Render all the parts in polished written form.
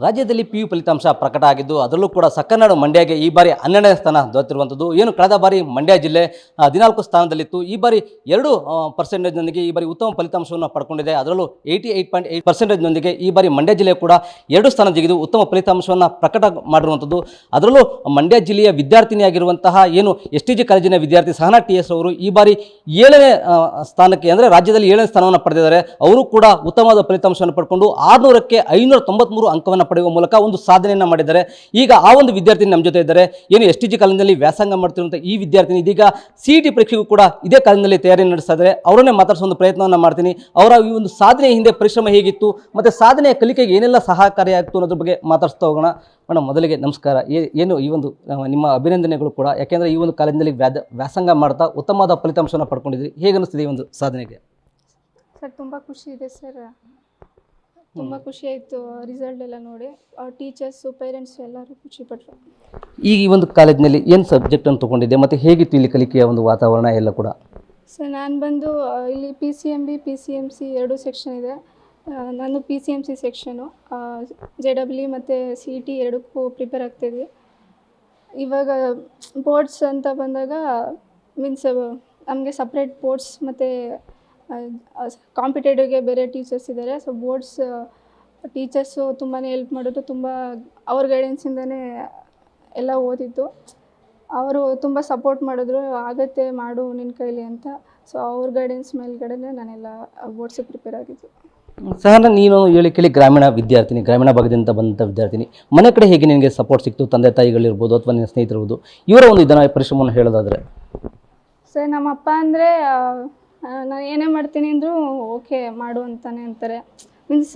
ರಾಜ್ಯದಲ್ಲಿ PU ಫಲಿತಾಂಶ ಪ್ರಕಟ ಆಗಿದ್ದು ಅದರಲ್ಲೂ ಕೂಡ ಸಕ್ಕನಾಡು ಮಂಡ್ಯಗೆ ಈ ಬಾರಿ 12ನೇ ಸ್ಥಾನ ದೊರೆತಿರುವಂಥದ್ದು. ಏನು ಕಳೆದ ಬಾರಿ ಮಂಡ್ಯ ಜಿಲ್ಲೆ 14 ಸ್ಥಾನದಲ್ಲಿತ್ತು. ಈ ಬಾರಿ 2% ಈ ಬಾರಿ ಉತ್ತಮ ಫಲಿತಾಂಶವನ್ನು ಪಡ್ಕೊಂಡಿದೆ. ಅದರಲ್ಲೂ 88.8% ಈ ಬಾರಿ ಮಂಡ್ಯ ಜಿಲ್ಲೆ ಕೂಡ 2 ಸ್ಥಾನ ಜಿಗಿದು ಉತ್ತಮ ಫಲಿತಾಂಶವನ್ನು ಪ್ರಕಟ ಮಾಡಿರುವಂಥದ್ದು. ಅದರಲ್ಲೂ ಮಂಡ್ಯ ಜಿಲ್ಲೆಯ ವಿದ್ಯಾರ್ಥಿನಿಯಾಗಿರುವಂತಹ ಏನು STG ಕಾಲೇಜಿನ ವಿದ್ಯಾರ್ಥಿ ಸಹನಾ TS ಅವರು ಈ ಬಾರಿ 7ನೇ ಸ್ಥಾನಕ್ಕೆ ಅಂದರೆ ರಾಜ್ಯದಲ್ಲಿ 7ನೇ ಸ್ಥಾನವನ್ನು ಪಡೆದಿದ್ದಾರೆ. ಅವರು ಕೂಡ ಉತ್ತಮವಾದ ಫಲಿತಾಂಶವನ್ನು ಪಡ್ಕೊಂಡು 600ಕ್ಕೆ 593 ಅಂಕವನ್ನು ಪಡೆಯುವ ಮೂಲಕ ಒಂದು ಸಾಧನೆಯನ್ನು ಮಾಡಿದ್ದಾರೆ. ಈಗ ಆ ಒಂದು ವಿದ್ಯಾರ್ಥಿನಿ ನಮ್ಮ ಜೊತೆ ಇದ್ದಾರೆ. ಏನು STG ಕಾಲೇಜಿನಲ್ಲಿ ವ್ಯಾಸಂಗ ಮಾಡ್ತಿರುವಂಥ ಈ ವಿದ್ಯಾರ್ಥಿನಿ ಇದೀಗ CET ಪರೀಕ್ಷೆಗೂ ಕೂಡ ಇದೇ ಕಾಲೇಜಿನಲ್ಲಿ ತಯಾರಿ ನಡೆಸ್ತಾ ಇದ್ದಾರೆ. ಅವರನ್ನೇ ಮಾತಾಡಿಸೋ ಒಂದು ಪ್ರಯತ್ನವನ್ನು ಮಾಡ್ತೀನಿ. ಅವರ ಈ ಒಂದು ಸಾಧನೆ ಹಿಂದೆ ಪರಿಶ್ರಮ ಹೇಗಿತ್ತು ಮತ್ತು ಸಾಧನೆಯ ಕಲಿಕೆಗೆ ಏನೆಲ್ಲ ಸಹಕಾರಿಯಾಗಿತ್ತು ಅನ್ನೋದ್ರ ಬಗ್ಗೆ ಮಾತಾಡ್ಸ್ತಾ ಹೋಗೋಣ. ಮೇಡಮ್, ಮೊದಲಿಗೆ ನಮಸ್ಕಾರ. ಏನು ಈ ಒಂದು ನಿಮ್ಮ ಅಭಿನಂದನೆಗಳು ಕೂಡ, ಯಾಕೆಂದರೆ ಈ ಒಂದು ಕಾಲೇಜಿನಲ್ಲಿ ವ್ಯಾಸಂಗ ಮಾಡ್ತಾ ಉತ್ತಮವಾದ ಫಲಿತಾಂಶವನ್ನು ಪಡ್ಕೊಂಡಿದ್ರಿ. ಹೇಗೆ ಅನಿಸ್ತಿದೆ ಈ ಒಂದು ಸಾಧನೆಗೆ? ಸರ್ ತುಂಬ ಖುಷಿ ಇದೆ ಸರ್. ತುಂಬ ಖುಷಿ ಆಯಿತು ರಿಸಲ್ಟ್ ಎಲ್ಲ ನೋಡಿ. ಟೀಚರ್ಸು ಪೇರೆಂಟ್ಸು ಎಲ್ಲರೂ ಖುಷಿಪಟ್ಟರು. ಈಗ ಈ ಒಂದು ಕಾಲೇಜಿನಲ್ಲಿ ಏನು ಸಬ್ಜೆಕ್ಟನ್ನು ತೊಗೊಂಡಿದ್ದೆ ಮತ್ತು ಹೇಗಿತ್ತು ಇಲ್ಲಿ ಕಲಿಕೆಯ ಒಂದು ವಾತಾವರಣ ಎಲ್ಲ ಕೂಡ? ಸರ್ ನಾನು ಬಂದು ಇಲ್ಲಿ PCMB PCMC 2 ಸೆಕ್ಷನ್ ಇದೆ. ನಾನು PCMC ಸೆಕ್ಷನು. JEE ಮತ್ತು CET 2ಕ್ಕೂ ಪ್ರಿಪೇರ್ ಆಗ್ತಾಯಿದ್ವಿ. ಇವಾಗ ಬೋರ್ಡ್ಸ್ ಅಂತ ಬಂದಾಗ ಮೀನ್ಸ್ ನಮಗೆ ಸಪ್ರೇಟ್ ಬೋರ್ಡ್ಸ್ ಮತ್ತು ಕಾಂಪಿಟೇಟಿವ್ಗೆ ಬೇರೆ ಟೀಚರ್ಸ್ ಇದ್ದಾರೆ. ಸೊ ಬೋರ್ಡ್ಸ್ ಟೀಚರ್ಸು ತುಂಬಾ ಹೆಲ್ಪ್ ಮಾಡೋದು. ತುಂಬ ಅವ್ರ ಗೈಡೆನ್ಸಿಂದನೇ ಎಲ್ಲ ಓದಿದ್ದು. ಅವರು ತುಂಬ ಸಪೋರ್ಟ್ ಮಾಡಿದ್ರು, ಆಗತ್ತೆ ಮಾಡು ನಿನ್ನ ಕೈಲಿ ಅಂತ. ಸೊ ಅವ್ರ ಗೈಡೆನ್ಸ್ ಮೇಲ್ಗಡೆನೇ ನಾನೆಲ್ಲ ಬೋರ್ಡ್ಸಿಗೆ ಪ್ರಿಪೇರ್ ಆಗಿದ್ದು. ಸಹನ, ನೀನು ಹೇಳಿ ಕೇಳಿ ಗ್ರಾಮೀಣ ವಿದ್ಯಾರ್ಥಿನಿ, ಗ್ರಾಮೀಣ ಭಾಗದಿಂದ ಬಂದಂಥ ವಿದ್ಯಾರ್ಥಿನಿ. ಮನೆ ಕಡೆ ಹೇಗೆ ನಿನಗೆ ಸಪೋರ್ಟ್ ಸಿಕ್ತು? ತಂದೆ ತಾಯಿಗಳಿರ್ಬೋದು ಅಥವಾ ನಿನ್ನ ಸ್ನೇಹಿತರಿರ್ಬೋದು, ಇವರ ಒಂದು ಇದನ್ನು ಪರಿಶ್ರಮವನ್ನು ಹೇಳೋದಾದರೆ? ಸರ್ ನಮ್ಮ ಅಪ್ಪ ಅಂದರೆ ನಾನು ಏನೇ ಮಾಡ್ತೀನಿ ಅಂದರೂ ಓಕೆ ಮಾಡು ಅಂತಾನೆ ಅಂತಾರೆ. ಮೀನ್ಸ್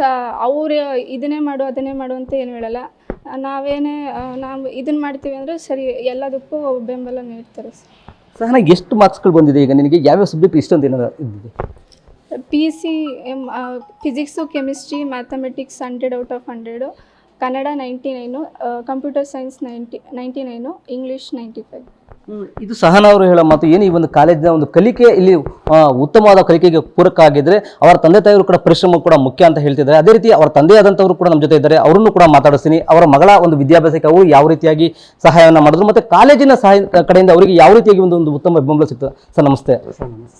ಅವರು ಇದನ್ನೇ ಮಾಡು ಅದನ್ನೇ ಮಾಡು ಅಂತ ಏನು ಹೇಳಲ್ಲ. ನಾವು ಇದನ್ನು ಮಾಡ್ತೀವಿ ಅಂದರೆ ಸರಿ ಎಲ್ಲದಕ್ಕೂ ಬೆಂಬಲ ನೀಡ್ತಾರೆ ಸರ್. ಸಹನ, ಎಷ್ಟು ಮಾರ್ಕ್ಸ್ಗಳು ಬಂದಿದೆ ಈಗ ನಿನಗೆ? ಯಾವ್ಯಾವ ಸಬ್ಜೆಕ್ಟ್ ಇಷ್ಟೊಂದು ಏನಾದ್ರು ಇದ್ದಿದೆ? PCM physics chemistry mathematics 100/100, Kannada 99, computer science 99, English 95. ಇದು ಸಹನ ಅವರು ಹೇಳೋ ಮಾತು. ಏನು ಈ ಒಂದು ಕಾಲೇಜಿನ ಒಂದು ಕಲಿಕೆ ಇಲ್ಲಿ ಉತ್ತಮವಾದ ಕಲಿಕೆಗೆ ಪೂರಕ ಆಗಿದ್ದರೆ ಅವರ ತಂದೆ ತಾಯಿಯವರು ಕೂಡ ಪರಿಶ್ರಮ ಕೂಡ ಮುಖ್ಯ ಅಂತ ಹೇಳ್ತಿದ್ದಾರೆ. ಅದೇ ರೀತಿ ಅವರ ತಂದೆಯಾದಂಥವರು ಕೂಡ ನಮ್ಮ ಜೊತೆ ಇದ್ದಾರೆ. ಅವರನ್ನು ಕೂಡ ಮಾತಾಡಿಸ್ತೀನಿ. ಅವರ ಮಗಳ ಒಂದು ವಿದ್ಯಾಭ್ಯಾಸಕ್ಕೆ ಅವರು ಯಾವ ರೀತಿಯಾಗಿ ಸಹಾಯವನ್ನು ಮಾಡಿದ್ರು ಮತ್ತು ಕಾಲೇಜಿನ ಸಹಾಯ ಕಡೆಯಿಂದ ಅವರಿಗೆ ಯಾವ ರೀತಿಯಾಗಿ ಒಂದು ಉತ್ತಮ ಬೆಂಬಲ ಸಿಗ್ತದೆ. ಸರ್ ನಮಸ್ತೆ.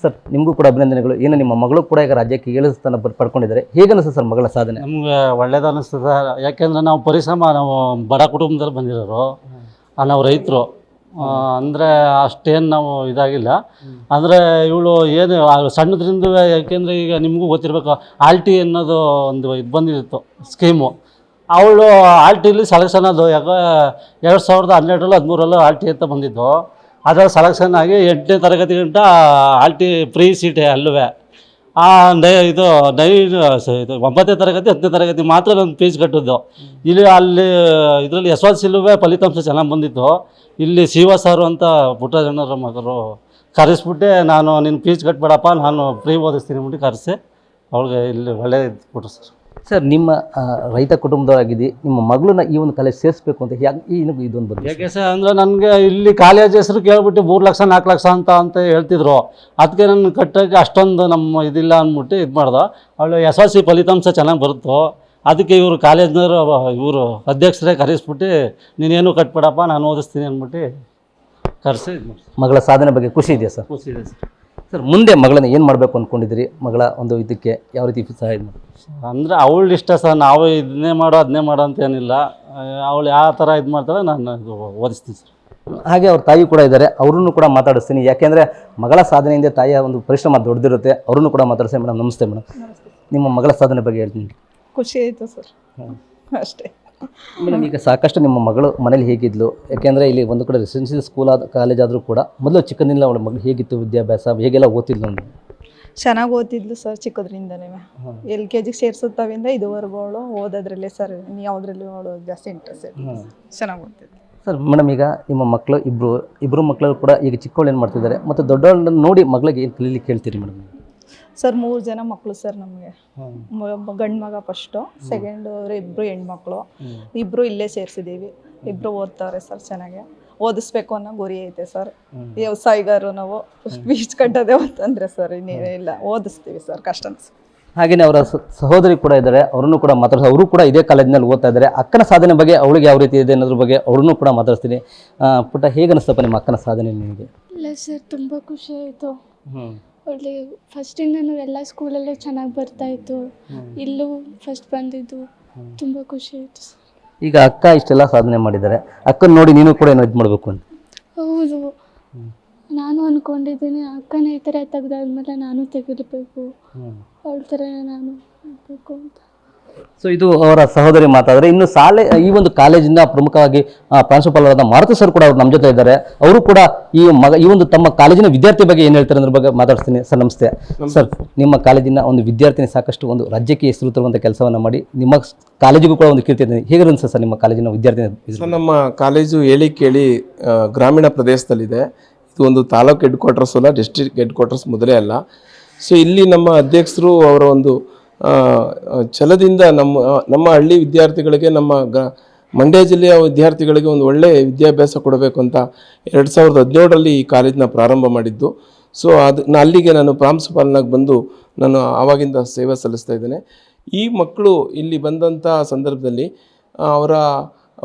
ಸರ್, ನಿಮಗೂ ಕೂಡ ಅಭಿನಂದನೆಗಳು. ಏನು ನಿಮ್ಮ ಮಗಳು ಕೂಡ ಈಗ ರಾಜ್ಯಕ್ಕೆ 7ನೇ ಸ್ಥಾನ ಪಡ್ಕೊಂಡಿದ್ದಾರೆ. ಹೇಗೆ ಅನಿಸ್ತದೆ ಸರ್ ಮಗಳ ಸಾಧನೆ? ನಮ್ಗೆ ಒಳ್ಳೇದು ಅನ್ನಿಸ್ತದೆ. ಯಾಕೆಂದರೆ ನಾವು ನಾವು ಬಡ ಕುಟುಂಬದಲ್ಲಿ ಬಂದಿರೋರು, ನಾವು ರೈತರು. ಅಂದರೆ ಅಷ್ಟೇನು ನಾವು ಇದಾಗಿಲ್ಲ. ಅಂದರೆ ಇವಳು ಏನು ಸಣ್ಣದ್ರಿಂದ, ಯಾಕೆಂದರೆ ಈಗ ನಿಮಗೂ ಗೊತ್ತಿರಬೇಕು, ಆಲ್ಟಿ ಅನ್ನೋದು ಒಂದು ಇದು ಬಂದಿತ್ತು ಸ್ಕೀಮು. ಅವಳು ಆಲ್ಟಿಲಿ ಸೆಲೆಕ್ಷನ್ ಅದು ಯಾಕೆ 2012-13 ಆಲ್ಟಿ ಅಂತ ಬಂದಿದ್ದು. ಅದರಲ್ಲಿ ಸೆಲೆಕ್ಷನ್ ಆಗಿ 8ನೇ ತರಗತಿ ಗಂಟ ಆಲ್ಟಿ ಫ್ರೀ ಸೀಟೇ ಅಲ್ಲವೇ. ಇದು 9ನೇ ತರಗತಿ 10ನೇ ತರಗತಿ ಮಾತ್ರ ನಾನು ಫೀಸ್ ಕಟ್ಟಿದ್ದು. ಅಲ್ಲಿ ಇದರಲ್ಲಿ SLCಲೂ ಫಲಿತಾಂಶ ಚೆನ್ನಾಗಿ ಬಂದಿತ್ತು. ಇಲ್ಲಿ ಸಾರು ಅಂತ ಪುಟ್ಟಜಣ್ಣರ ಮಗರು ಕರೆಸ್ಬಿಟ್ಟೆ, ನಾನು ನಿನ್ನ ಫೀಸ್ ಕಟ್ಬೇಡಪ್ಪ, ನಾನು ಫ್ರೀ ಓದಿಸ್ತೀನಿ ಅಂದ್ಬಿಟ್ಟು ಕರೆಸಿ ಅವ್ಳಿಗೆ ಇಲ್ಲಿ ಒಳ್ಳೆಯ ಕೊಟ್ಟರು ಸರ್. ಸರ್, ನಿಮ್ಮ ರೈತ ಕುಟುಂಬದವರಾಗಿದ್ದು ನಿಮ್ಮ ಮಗಳನ್ನ ಈ ಒಂದು ಕಾಲೇಜ್ ಸೇರಿಸ್ಬೇಕು ಅಂತ ಏನಕ್ಕೆ ಇದೊಂದು ಬಂದು? ಯಾಕೆ ಸರ್ ಅಂದರೆ ನನಗೆ ಇಲ್ಲಿ ಕಾಲೇಜ್ ಹೆಸರು ಕೇಳ್ಬಿಟ್ಟು 3 ಲಕ್ಷ 4 ಲಕ್ಷ ಅಂತ ಹೇಳ್ತಿದ್ರು. ಅದಕ್ಕೆ ನನ್ನ ಕಟ್ಟೋಕ್ಕೆ ಅಷ್ಟೊಂದು ನಮ್ಮ ಇದಿಲ್ಲ ಅಂದ್ಬಿಟ್ಟು ಇದು ಮಾಡ್ದೆ. ಅವಳು SLC ಫಲಿತಾಂಶ ಚೆನ್ನಾಗಿ ಬರುತ್ತೋ, ಅದಕ್ಕೆ ಇವರು ಕಾಲೇಜ್ನವರು ಇವರು ಅಧ್ಯಕ್ಷರೇ ಕರೆಸ್ಬಿಟ್ಟು ನೀನೇನು ಕಟ್ಬೇಡಪ್ಪ, ನಾನು ಓದಿಸ್ತೀನಿ ಅಂದ್ಬಿಟ್ಟು ಕರೆಸಿ ಇದು ಮಾಡಿ. ಮಗಳ ಸಾಧನೆ ಬಗ್ಗೆ ಖುಷಿ ಇದೆಯಾ ಸರ್? ಖುಷಿ ಇದೆ ಸರ್. ಸರ್, ಮುಂದೆ ಮಗಳನ್ನ ಏನು ಮಾಡಬೇಕು ಅಂದ್ಕೊಂಡಿದ್ದೀರಿ? ಮಗಳ ಒಂದು ಇದಕ್ಕೆ ಯಾವ ರೀತಿ ಸಹಾಯ ಮಾಡಿ? ಅಂದರೆ ಅವಳು ಇಷ್ಟ ಸರ್. ನಾವು ಇದನ್ನೇ ಮಾಡೋ ಅದನ್ನೇ ಮಾಡೋ ಅಂತ ಏನಿಲ್ಲ. ಅವಳು ಯಾವ ಥರ ಇದು ಮಾಡ್ತಾಳೆ ನಾನು ಓದಿಸ್ತೀನಿ ಸರ್. ಹಾಗೆ ಅವ್ರ ತಾಯಿ ಕೂಡ ಇದ್ದಾರೆ, ಅವ್ರನ್ನೂ ಕೂಡ ಮಾತಾಡಿಸ್ತೀನಿ. ಯಾಕೆಂದರೆ ಮಗಳ ಸಾಧನೆಯಿಂದ ತಾಯಿಯ ಒಂದು ಪರಿಶ್ರಮ ದೊಡ್ಡದಿರುತ್ತೆ. ಅವ್ರನ್ನೂ ಕೂಡ ಮಾತಾಡಿಸ್ತೀನಿ. ಮೇಡಮ್ ನಮಸ್ತೆ. ಮೇಡಮ್, ನಿಮ್ಮ ಮಗಳ ಸಾಧನೆ ಬಗ್ಗೆ ಹೇಳ್ತೀನಿ. ಖುಷಿ ಆಯಿತು ಸರ್, ಅಷ್ಟೇ. ಮೇಡಮ್, ಈಗ ಸಾಕಷ್ಟು ನಿಮ್ಮ ಮಗಳು ಮನೇಲಿ ಹೇಗಿದ್ಲು? ಯಾಕೆಂದರೆ ಇಲ್ಲಿ ಒಂದು ಕಡೆ ರೆಸಿಡೆನ್ಷಿಯಲ್ ಸ್ಕೂಲ್ ಕಾಲೇಜ್ ಆದರೂ ಕೂಡ ಮೊದಲು ಚಿಕ್ಕಂದಿಲ್ಲ ಅವಳ ಮಗಳು ಹೇಗಿತ್ತು ವಿದ್ಯಾಭ್ಯಾಸ, ಹೇಗೆಲ್ಲ ಓದ್ತಿದ್ಲು? ಚೆನ್ನಾಗಿ ಓದ್ತಿದ್ಲು ಸರ್. ಚಿಕ್ಕದ್ರಿಂದಲೇ LKG ಸೇರಿಸುತ್ತವಿಂದ ಇದುವರೆಗೂ ಅವಳು ಓದೋದ್ರಲ್ಲೇ ಸರ್. ಯಾವುದ್ರಲ್ಲಿ ಅವಳು ಜಾಸ್ತಿ ಇಂಟ್ರೆಸ್ಟ್ ಚೆನ್ನಾಗಿ ಓದ್ತಿದ್ಲು ಸರ್. ಮೇಡಮ್, ಈಗ ನಿಮ್ಮ ಮಕ್ಕಳು ಇಬ್ಬರು ಮಕ್ಕಳು ಕೂಡ ಈಗ ಚಿಕ್ಕವಳು ಏನು ಮಾಡ್ತಿದ್ದಾರೆ ಮತ್ತು ದೊಡ್ಡವಳನ್ನ ನೋಡಿ ಮಗಳಿಗೆ ಏನು ಕಲೀಲಿಕ್ಕೆ ಹೇಳ್ತೀರಿ ಮೇಡಮ್? ಸರ್ 3 ಜನ ಮಕ್ಕಳು ಸರ್ ನಮಗೆ. ಗಂಡು ಮಗ ಫಸ್ಟು, ಸೆಕೆಂಡು 2 ಹೆಣ್ಮಕ್ಳು. 2 ಇಲ್ಲೇ ಸೇರಿಸಿದ್ದೀವಿ. 2 ಓದ್ತಾರೆ ಸರ್ ಚೆನ್ನಾಗಿ. ಓದಿಸ್ಬೇಕು ಅನ್ನೋ ಗುರಿ ಐತೆ ಸರ್. ವ್ಯವಸಾಯಿಗಾರು ನಾವು ಫೀಸ್ ಕಟ್ಟೋದೇ ಅಂತಂದರೆ ಸರ್ ಇನ್ನೇನಿಲ್ಲ, ಓದಿಸ್ತೀವಿ ಸರ್. ಕಷ್ಟ ಹಾಗೆಯೇ ಅವರ ಸಹೋದರಿ ಕೂಡ ಇದ್ದಾರೆ, ಅವರನ್ನು ಕೂಡ ಮಾತಾಡ್ತಾರೆ. ಅವರು ಕೂಡ ಇದೇ ಕಾಲೇಜಿನಲ್ಲಿ ಓದ್ತಾ ಇದ್ದಾರೆ. ಅಕ್ಕನ ಸಾಧನೆ ಬಗ್ಗೆ ಅವಳಿಗೆ ಯಾವ ರೀತಿ ಇದೆ ಅನ್ನೋದ್ರ ಬಗ್ಗೆ ಅವ್ರನ್ನೂ ಕೂಡ ಮಾತಾಡ್ತೀನಿ. ಪುಟ್ಟ, ಹೇಗೆ ಅನಿಸ್ತಪ್ಪ ನಿಮ್ಮ ಅಕ್ಕನ ಸಾಧನೆ ನಿಮಗೆ? ಇಲ್ಲ ಸರ್, ತುಂಬ ಖುಷಿ ಆಯಿತು. ಒಳ್ಳೆ ಫಸ್ಟಿಂದನೂ ಎಲ್ಲ ಸ್ಕೂಲಲ್ಲೂ ಚೆನ್ನಾಗಿ ಬರ್ತಾಯಿತ್ತು, ಇಲ್ಲೂ ಫಸ್ಟ್ ಬಂದಿದ್ದು ತುಂಬ ಖುಷಿ ಆಯಿತು ಸರ್. ಈಗ ಅಕ್ಕ ಇಷ್ಟೆಲ್ಲ ಸಾಧನೆ ಮಾಡಿದ್ದಾರೆ, ಅಕ್ಕನ ನೋಡಿ ನೀನು ಕೂಡ ಏನೋ ಇದು ಮಾಡಬೇಕು ಅಂತ. ಹೌದು, ನಾನು ಅಂದ್ಕೊಂಡಿದ್ದೀನಿ ಅಕ್ಕನ ಈ ಥರ ತೆಗ್ದಾದ್ಮೇಲೆ ನಾನು ತೆಗಿಬೇಕು, ಅವಳ ಥರ ನಾನು ಆಗಬೇಕು ಅಂತ. ಸೊ ಇದು ಅವರ ಸಹೋದರಿ ಮಾತಾದರೆ. ಇನ್ನು ಈ ಒಂದು ಕಾಲೇಜಿಂದ ಪ್ರಮುಖವಾಗಿ ಪ್ರಾಂಶುಪಾಲರಾದ ಮಾರುತಿ ಸರ್ ಕೂಡ ಅವ್ರು ನಮ್ಮ ಜೊತೆ ಇದ್ದಾರೆ. ಅವರು ಕೂಡ ಈ ಒಂದು ತಮ್ಮ ಕಾಲೇಜಿನ ವಿದ್ಯಾರ್ಥಿ ಬಗ್ಗೆ ಏನು ಹೇಳ್ತಾರೆ ಅನ್ನೋದ್ರ ಬಗ್ಗೆ ಮಾತಾಡ್ತೀನಿ. ಸರ್ ನಮಸ್ತೆ. ಸರ್, ನಿಮ್ಮ ಕಾಲೇಜಿನ ಒಂದು ವಿದ್ಯಾರ್ಥಿನಿ ಸಾಕಷ್ಟು ಒಂದು ರಾಜ್ಯಕ್ಕೆ ಹೆಸರು ತರುವಂಥ ಕೆಲಸವನ್ನು ಮಾಡಿ ನಿಮ್ಮ ಕಾಲೇಜಿಗೂ ಕೂಡ ಒಂದು ಕೀರ್ತಿ ಇದೆ. ಹೇಗೆ ಅನಿಸುತ್ತೆ ಸರ್ ನಿಮ್ಮ ಕಾಲೇಜಿನ ವಿದ್ಯಾರ್ಥಿನಿ? ಸರ್, ನಮ್ಮ ಕಾಲೇಜು ಹೇಳಿ ಕೇಳಿ ಗ್ರಾಮೀಣ ಪ್ರದೇಶದಲ್ಲಿದೆ. ಇದು ಒಂದು ತಾಲೂಕು ಹೆಡ್ ಕ್ವಾರ್ಟರ್ಸ್ ಅಲ್ಲ, ಡಿಸ್ಟ್ರಿಕ್ಟ್ ಹೆಡ್ ಕ್ವಾರ್ಟರ್ಸ್ ಮೊದಲೇ ಅಲ್ಲ. ಸೊ ಇಲ್ಲಿ ನಮ್ಮ ಅಧ್ಯಕ್ಷರು ಅವರ ಒಂದು ಛಲದಿಂದ ನಮ್ಮ ಹಳ್ಳಿ ವಿದ್ಯಾರ್ಥಿಗಳಿಗೆ, ನಮ್ಮ ಮಂಡ್ಯ ಜಿಲ್ಲೆಯ ವಿದ್ಯಾರ್ಥಿಗಳಿಗೆ ಒಂದು ಒಳ್ಳೆಯ ವಿದ್ಯಾಭ್ಯಾಸ ಕೊಡಬೇಕು ಅಂತ 2017ರಲ್ಲಿ ಈ ಕಾಲೇಜನ್ನ ಪ್ರಾರಂಭ ಮಾಡಿದ್ದು. ಸೊ ಅಲ್ಲಿಗೆ ನಾನು ಪ್ರಾಂಶುಪಾಲನಾಗಿ ಬಂದು ನಾನು ಆವಾಗಿಂದ ಸೇವೆ ಸಲ್ಲಿಸ್ತಾ ಇದ್ದೇನೆ. ಈ ಮಕ್ಕಳು ಇಲ್ಲಿ ಬಂದಂಥ ಸಂದರ್ಭದಲ್ಲಿ ಅವರ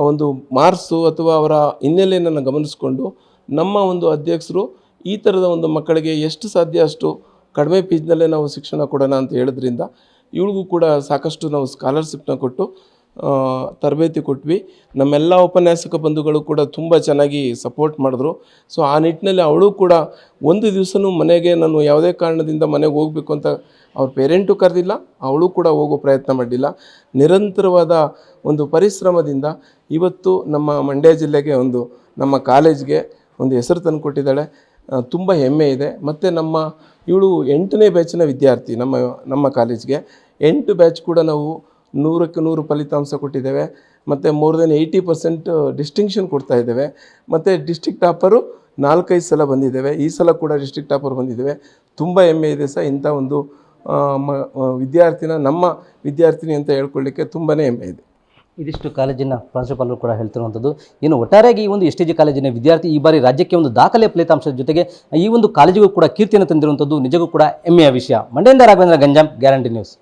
ಒಂದು ಮಾರ್ಕ್ಸು ಅಥವಾ ಅವರ ಹಿನ್ನೆಲೆಯನ್ನು ಗಮನಿಸಿಕೊಂಡು ನಮ್ಮ ಒಂದು ಅಧ್ಯಕ್ಷರು ಈ ಥರದ ಒಂದು ಮಕ್ಕಳಿಗೆ ಎಷ್ಟು ಸಾಧ್ಯ ಅಷ್ಟು ಕಡಿಮೆ ಫೀಸ್ನಲ್ಲೇ ನಾವು ಶಿಕ್ಷಣ ಕೊಡೋಣ ಅಂತ ಹೇಳಿದ್ರಿಂದ ಇವಳಿಗೂ ಕೂಡ ಸಾಕಷ್ಟು ನಾವು ಸ್ಕಾಲರ್ಶಿಪ್ನ ಕೊಟ್ಟು ತರಬೇತಿ ಕೊಟ್ವಿ. ನಮ್ಮೆಲ್ಲ ಉಪನ್ಯಾಸಕ ಬಂಧುಗಳು ಕೂಡ ತುಂಬ ಚೆನ್ನಾಗಿ ಸಪೋರ್ಟ್ ಮಾಡಿದ್ರು. ಸೊ ಆ ನಿಟ್ಟಿನಲ್ಲಿ ಅವಳು ಕೂಡ ಒಂದು ದಿವಸನೂ ಮನೆಗೆ ನಾನು ಯಾವುದೇ ಕಾರಣದಿಂದ ಮನೆಗೆ ಹೋಗಬೇಕು ಅಂತ ಅವ್ರ ಪೇರೆಂಟು ಕರೆದಿಲ್ಲ, ಅವಳು ಕೂಡ ಹೋಗೋ ಪ್ರಯತ್ನ ಮಾಡಲಿಲ್ಲ. ನಿರಂತರವಾದ ಒಂದು ಪರಿಶ್ರಮದಿಂದ ಇವತ್ತು ನಮ್ಮ ಮಂಡ್ಯ ಜಿಲ್ಲೆಗೆ ನಮ್ಮ ಕಾಲೇಜ್ಗೆ ಒಂದು ಹೆಸರು ತಂದು ಕೊಟ್ಟಿದ್ದಾಳೆ. ತುಂಬ ಹೆಮ್ಮೆ ಇದೆ. ಮತ್ತು ಇವಳು 8ನೇ ಬ್ಯಾಚಿನ ವಿದ್ಯಾರ್ಥಿ. ನಮ್ಮ ಕಾಲೇಜ್ಗೆ 8 ಬ್ಯಾಚ್ ಕೂಡ ನಾವು 100ಕ್ಕೆ 100 ಫಲಿತಾಂಶ ಕೊಟ್ಟಿದ್ದೇವೆ. ಮತ್ತು ಮೋರ್ ದೆನ್ 80% ಡಿಸ್ಟಿಂಕ್ಷನ್ ಕೊಡ್ತಾ ಇದ್ದೇವೆ. ಮತ್ತು ಡಿಸ್ಟ್ರಿಕ್ಟ್ ಟಾಪರು 4-5 ಸಲ ಬಂದಿದ್ದೇವೆ. ಈ ಸಲ ಕೂಡ ಡಿಸ್ಟ್ರಿಕ್ಟ್ ಟಾಪರ್ ಬಂದಿದ್ದೇವೆ. ತುಂಬ ಹೆಮ್ಮೆ ಇದೆ ಸರ್. ಇಂಥ ಒಂದು ನಮ್ಮ ವಿದ್ಯಾರ್ಥಿನಿ ಅಂತ ಹೇಳ್ಕೊಳ್ಳಿಕ್ಕೆ ತುಂಬಾ ಹೆಮ್ಮೆ ಇದೆ. ಇದಿಷ್ಟು ಕಾಲೇಜಿನ ಪ್ರಾಂಶುಪಾಲರು ಕೂಡ ಹೇಳ್ತಿರುವಂಥದ್ದು. ಇನ್ನು ಒಟ್ಟಾರೆಯಾಗಿ ಈ ಒಂದು STG ಕಾಲೇಜಿನ ವಿದ್ಯಾರ್ಥಿ ಈ ಬಾರಿ ರಾಜ್ಯಕ್ಕೆ ಒಂದು ದಾಖಲೆ ಫಲಿತಾಂಶದ ಜೊತೆಗೆ ಈ ಒಂದು ಕಾಲೇಜಿಗೂ ಕೂಡ ಕೀರ್ತಿಯನ್ನು ತಂದಿರುವಂಥದ್ದು ನಿಜಕ್ಕೂ ಕೂಡ ಹೆಮ್ಮೆಯ ವಿಷಯ. ಮಂಡ್ಯದಿಂದ ರಾಘವೇಂದ್ರ ಗಂಜಾಂ, ಗ್ಯಾರಂಟಿ ನ್ಯೂಸ್.